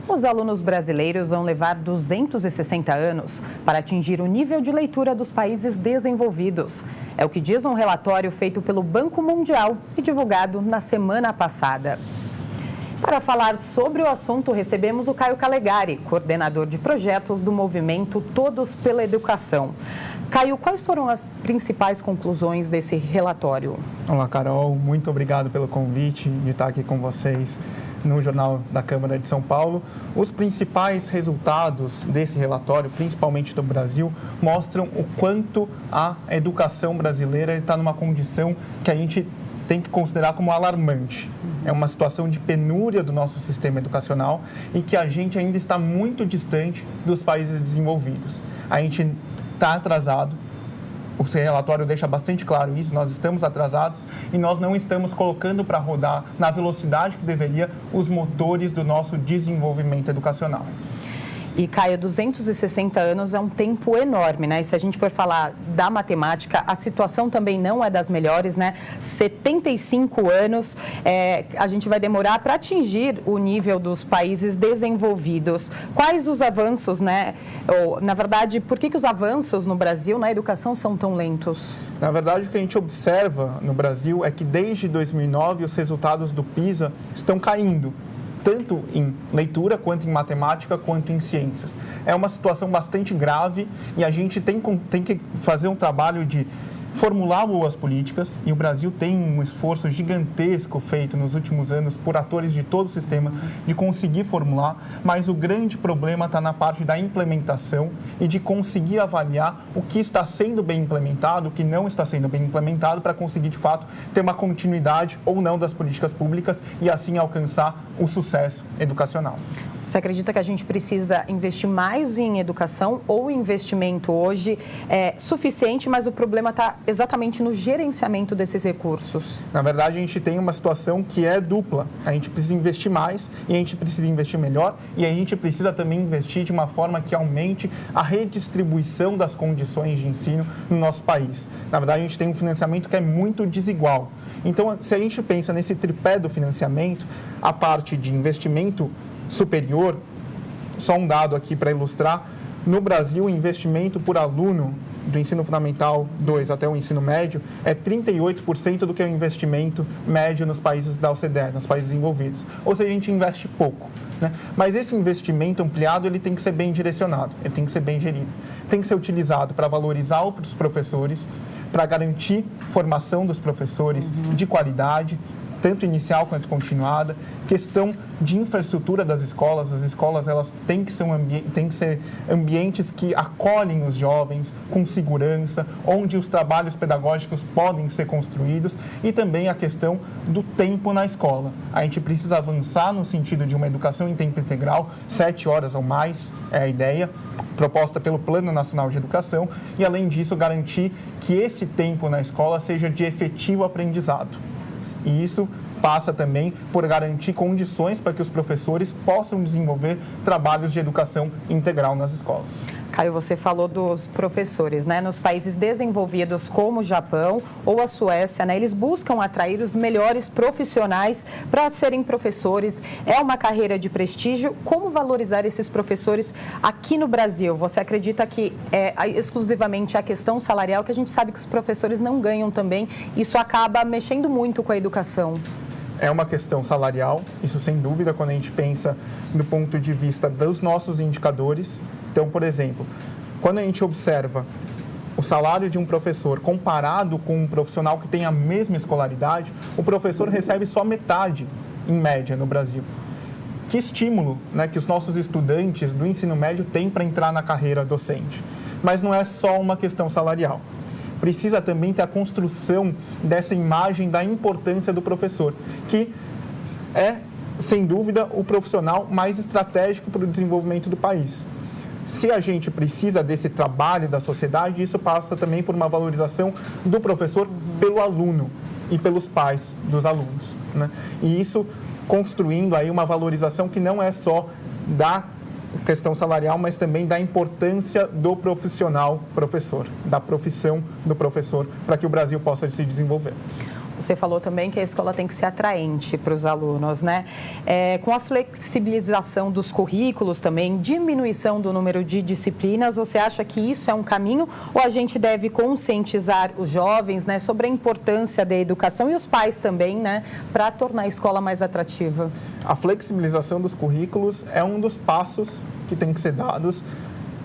Os alunos brasileiros vão levar 260 anos para atingir o nível de leitura dos países desenvolvidos. É o que diz um relatório feito pelo Banco Mundial e divulgado na semana passada. Para falar sobre o assunto, recebemos o Caio Calegari, coordenador de projetos do movimento Todos pela Educação. Caio, quais foram as principais conclusões desse relatório? Olá, Carol. Muito obrigado pelo convite de estar aqui com vocês no Jornal da Câmara de São Paulo. Os principais resultados desse relatório, principalmente do Brasil, mostram o quanto a educação brasileira está numa condição que a gente tem que considerar como alarmante. É uma situação de penúria do nosso sistema educacional e que a gente ainda está muito distante dos países desenvolvidos. A gente está atrasado, o relatório deixa bastante claro isso, nós estamos atrasados e nós não estamos colocando para rodar na velocidade que deveria os motores do nosso desenvolvimento educacional. E, Caio, 260 anos é um tempo enorme, né? E se a gente for falar da matemática, a situação também não é das melhores, né? 75 anos, a gente vai demorar para atingir o nível dos países desenvolvidos. Quais os avanços, né? Ou, na verdade, por que os avanços no Brasil na educação são tão lentos? Na verdade, o que a gente observa no Brasil é que desde 2009 os resultados do PISA estão caindo, tanto em leitura, quanto em matemática, quanto em ciências. É uma situação bastante grave e a gente tem que fazer um trabalho de formular boas políticas, e o Brasil tem um esforço gigantesco feito nos últimos anos por atores de todo o sistema de conseguir formular, mas o grande problema está na parte da implementação e de conseguir avaliar o que está sendo bem implementado, o que não está sendo bem implementado, para conseguir, de fato, ter uma continuidade ou não das políticas públicas e, assim, alcançar o sucesso educacional. Você acredita que a gente precisa investir mais em educação, ou o investimento hoje é suficiente, mas o problema está exatamente no gerenciamento desses recursos? Na verdade, a gente tem uma situação que é dupla. A gente precisa investir mais e a gente precisa investir melhor, e a gente precisa também investir de uma forma que aumente a redistribuição das condições de ensino no nosso país. Na verdade, a gente tem um financiamento que é muito desigual. Então, se a gente pensa nesse tripé do financiamento, a parte de investimento superior, só um dado aqui para ilustrar: no Brasil, o investimento por aluno do ensino fundamental 2 até o ensino médio é 38% do que é o investimento médio nos países da OCDE, nos países desenvolvidos. Ou seja, a gente investe pouco, né? Mas esse investimento ampliado, ele tem que ser bem direcionado, ele tem que ser bem gerido. Tem que ser utilizado para valorizar os professores, para garantir formação dos professores de qualidade, tanto inicial quanto continuada, questão de infraestrutura das escolas. As escolas, elas têm que ser ambientes que acolhem os jovens com segurança, onde os trabalhos pedagógicos podem ser construídos, e também a questão do tempo na escola. A gente precisa avançar no sentido de uma educação em tempo integral, 7 horas ou mais é a ideia proposta pelo Plano Nacional de Educação, e, além disso, garantir que esse tempo na escola seja de efetivo aprendizado. E isso passa também por garantir condições para que os professores possam desenvolver trabalhos de educação integral nas escolas. Caio, você falou dos professores, né? Nos países desenvolvidos como o Japão ou a Suécia, né? Eles buscam atrair os melhores profissionais para serem professores. É uma carreira de prestígio. Como valorizar esses professores aqui no Brasil? Você acredita que é exclusivamente a questão salarial, que a gente sabe que os professores não ganham também? Isso acaba mexendo muito com a educação. É uma questão salarial, isso sem dúvida, quando a gente pensa do ponto de vista dos nossos indicadores. Então, por exemplo, quando a gente observa o salário de um professor comparado com um profissional que tem a mesma escolaridade, o professor recebe só metade, em média, no Brasil. Que estímulo, né, que os nossos estudantes do ensino médio têm para entrar na carreira docente. Mas não é só uma questão salarial. Precisa também ter a construção dessa imagem da importância do professor, que é, sem dúvida, o profissional mais estratégico para o desenvolvimento do país. Se a gente precisa desse trabalho da sociedade, isso passa também por uma valorização do professor pelo aluno e pelos pais dos alunos, né? E isso construindo aí uma valorização que não é só da questão salarial, mas também da importância do profissional professor, da profissão do professor, para que o Brasil possa se desenvolver. Você falou também que a escola tem que ser atraente para os alunos, né? Com a flexibilização dos currículos também, diminuição do número de disciplinas, você acha que isso é um caminho ou a gente deve conscientizar os jovens, né, sobre a importância da educação e os pais também, né, para tornar a escola mais atrativa? A flexibilização dos currículos é um dos passos que tem que ser dados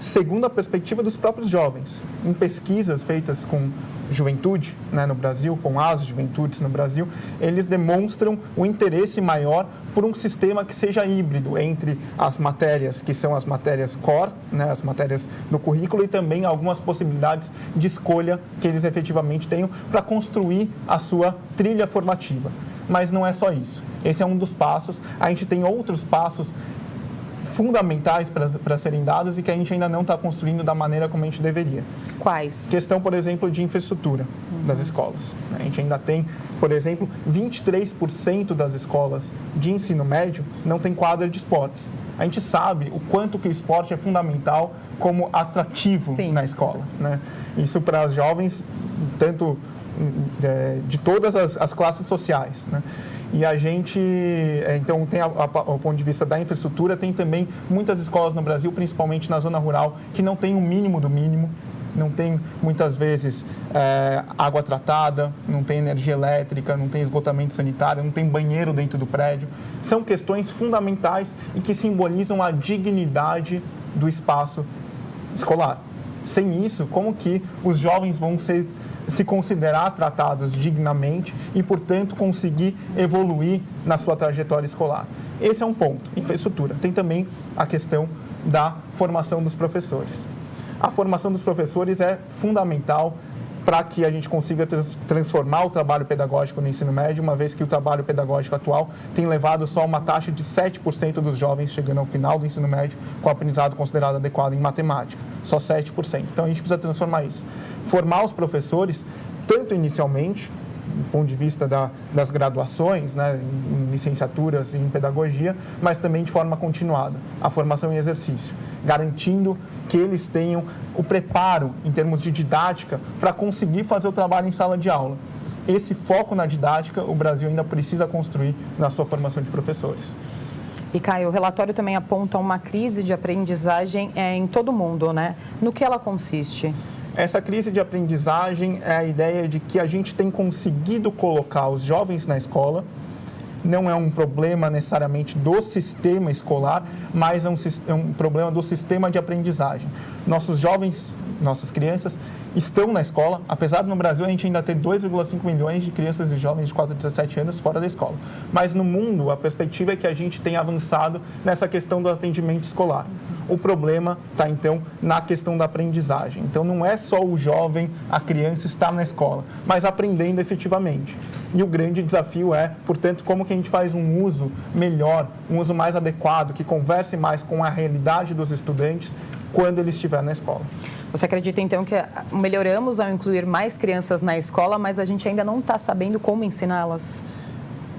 segundo a perspectiva dos próprios jovens. Em pesquisas feitas com juventude, né, no Brasil, com as juventudes no Brasil, eles demonstram um interesse maior por um sistema que seja híbrido entre as matérias que são as matérias core, né, as matérias do currículo, e também algumas possibilidades de escolha que eles efetivamente tenham para construir a sua trilha formativa. Mas não é só isso. Esse é um dos passos. A gente tem outros passos fundamentais para serem dados e que a gente ainda não está construindo da maneira como a gente deveria. Quais? Questão, por exemplo, de infraestrutura das escolas. A gente ainda tem, por exemplo, 23% das escolas de ensino médio não tem quadra de esportes. A gente sabe o quanto que o esporte é fundamental como atrativo na escola, né? Isso para os jovens, tanto de todas as classes sociais, né? E a gente, então, tem o ponto de vista da infraestrutura, tem também muitas escolas no Brasil, principalmente na zona rural, que não tem o mínimo do mínimo, não tem, muitas vezes, água tratada, não tem energia elétrica, não tem esgotamento sanitário, não tem banheiro dentro do prédio. São questões fundamentais e que simbolizam a dignidade do espaço escolar. Sem isso, como que os jovens vão se considerar tratados dignamente e, portanto, conseguir evoluir na sua trajetória escolar? Esse é um ponto, infraestrutura. Tem também a questão da formação dos professores. A formação dos professores é fundamental para que a gente consiga transformar o trabalho pedagógico no ensino médio, uma vez que o trabalho pedagógico atual tem levado só uma taxa de 7% dos jovens chegando ao final do ensino médio com aprendizado considerado adequado em matemática. Só 7%. Então, a gente precisa transformar isso. Formar os professores, tanto inicialmente, do ponto de vista das graduações, né, em licenciaturas e em pedagogia, mas também de forma continuada, a formação em exercício, garantindo que eles tenham o preparo em termos de didática para conseguir fazer o trabalho em sala de aula. Esse foco na didática, o Brasil ainda precisa construir na sua formação de professores. E, Caio, o relatório também aponta uma crise de aprendizagem em todo o mundo, né? No que ela consiste? Essa crise de aprendizagem é a ideia de que a gente tem conseguido colocar os jovens na escola. Não é um problema necessariamente do sistema escolar, mas é um problema do sistema de aprendizagem. Nossos jovens, nossas crianças estão na escola, apesar de no Brasil a gente ainda ter 2,5 milhões de crianças e jovens de 4 a 17 anos fora da escola. Mas no mundo a perspectiva é que a gente tenha avançado nessa questão do atendimento escolar. O problema está, então, na questão da aprendizagem. Então, não é só o jovem, a criança estar na escola, mas aprendendo efetivamente. E o grande desafio é, portanto, como que a gente faz um uso melhor, um uso mais adequado, que converse mais com a realidade dos estudantes quando ele estiver na escola. Você acredita, então, que melhoramos ao incluir mais crianças na escola, mas a gente ainda não está sabendo como ensiná-las?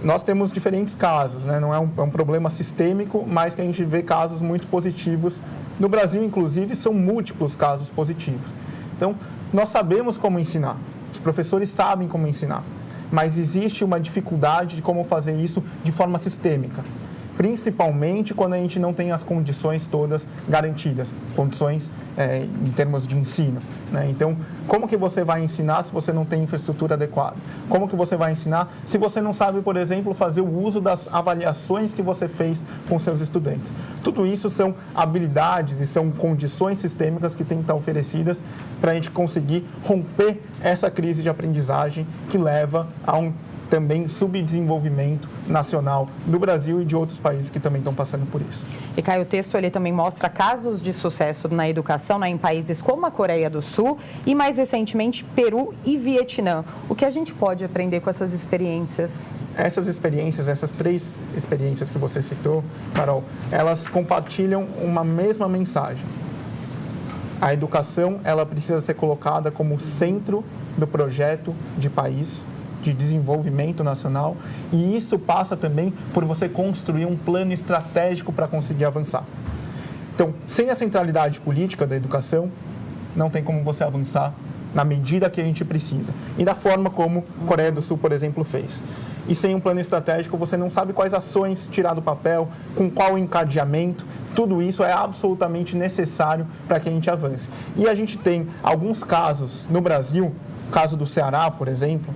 Nós temos diferentes casos, né? Não é um problema sistêmico, mas que a gente vê casos muito positivos. No Brasil, inclusive, são múltiplos casos positivos. Então, nós sabemos como ensinar, os professores sabem como ensinar, mas existe uma dificuldade de como fazer isso de forma sistêmica, principalmente quando a gente não tem as condições todas garantidas, condições em termos de ensino, né? Então, como que você vai ensinar se você não tem infraestrutura adequada? Como que você vai ensinar se você não sabe, por exemplo, fazer o uso das avaliações que você fez com seus estudantes? Tudo isso são habilidades e são condições sistêmicas que têm que estar oferecidas para a gente conseguir romper essa crise de aprendizagem que leva a um também subdesenvolvimento nacional do Brasil e de outros países que também estão passando por isso. E, Caio, o texto ele também mostra casos de sucesso na educação, né, em países como a Coreia do Sul e, mais recentemente, Peru e Vietnã. O que a gente pode aprender com essas experiências? Essas experiências, essas 3 experiências que você citou, Carol, elas compartilham uma mesma mensagem. A educação, ela precisa ser colocada como centro do projeto de país, de desenvolvimento nacional, e isso passa também por você construir um plano estratégico para conseguir avançar. Então, sem a centralidade política da educação, não tem como você avançar na medida que a gente precisa. E da forma como a Coreia do Sul, por exemplo, fez. E sem um plano estratégico, você não sabe quais ações tirar do papel, com qual encadeamento. Tudo isso é absolutamente necessário para que a gente avance. E a gente tem alguns casos no Brasil, o caso do Ceará, por exemplo,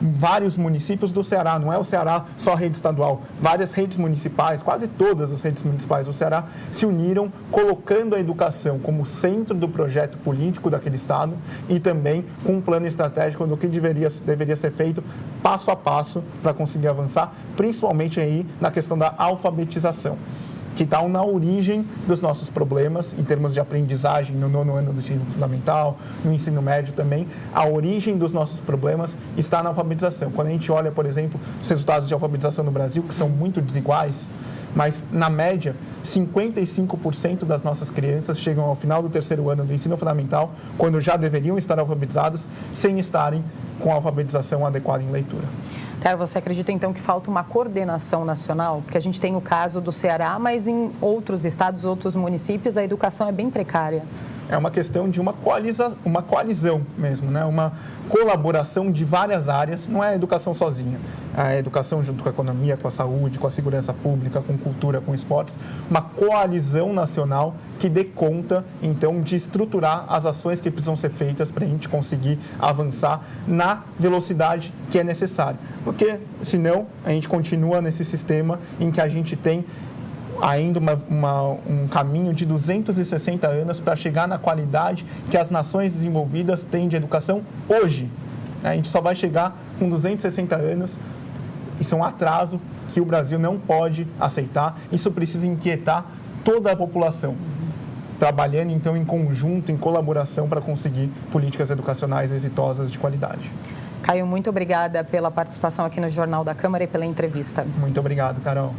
vários municípios do Ceará, não é o Ceará só a rede estadual, várias redes municipais, quase todas as redes municipais do Ceará se uniram colocando a educação como centro do projeto político daquele estado e também com um plano estratégico do que deveria ser feito passo a passo para conseguir avançar, principalmente aí na questão da alfabetização, que está na origem dos nossos problemas, em termos de aprendizagem no 9º ano do ensino fundamental, no ensino médio também. A origem dos nossos problemas está na alfabetização. Quando a gente olha, por exemplo, os resultados de alfabetização no Brasil, que são muito desiguais, mas, na média, 55% das nossas crianças chegam ao final do 3º ano do ensino fundamental, quando já deveriam estar alfabetizadas, sem estarem com a alfabetização adequada em leitura. Caio, você acredita então que falta uma coordenação nacional? Porque a gente tem o caso do Ceará, mas em outros estados, outros municípios, a educação é bem precária. É uma questão de uma coalizão mesmo, né? Uma colaboração de várias áreas, não é a educação sozinha. É a educação junto com a economia, com a saúde, com a segurança pública, com cultura, com esportes. Uma coalizão nacional que dê conta, então, de estruturar as ações que precisam ser feitas para a gente conseguir avançar na velocidade que é necessária. Porque, senão, a gente continua nesse sistema em que a gente tem ainda um caminho de 260 anos para chegar na qualidade que as nações desenvolvidas têm de educação hoje. A gente só vai chegar com 260 anos. Isso é um atraso que o Brasil não pode aceitar. Isso precisa inquietar toda a população, trabalhando então em conjunto, em colaboração para conseguir políticas educacionais exitosas de qualidade. Caio, muito obrigada pela participação aqui no Jornal da Câmara e pela entrevista. Muito obrigado, Carol.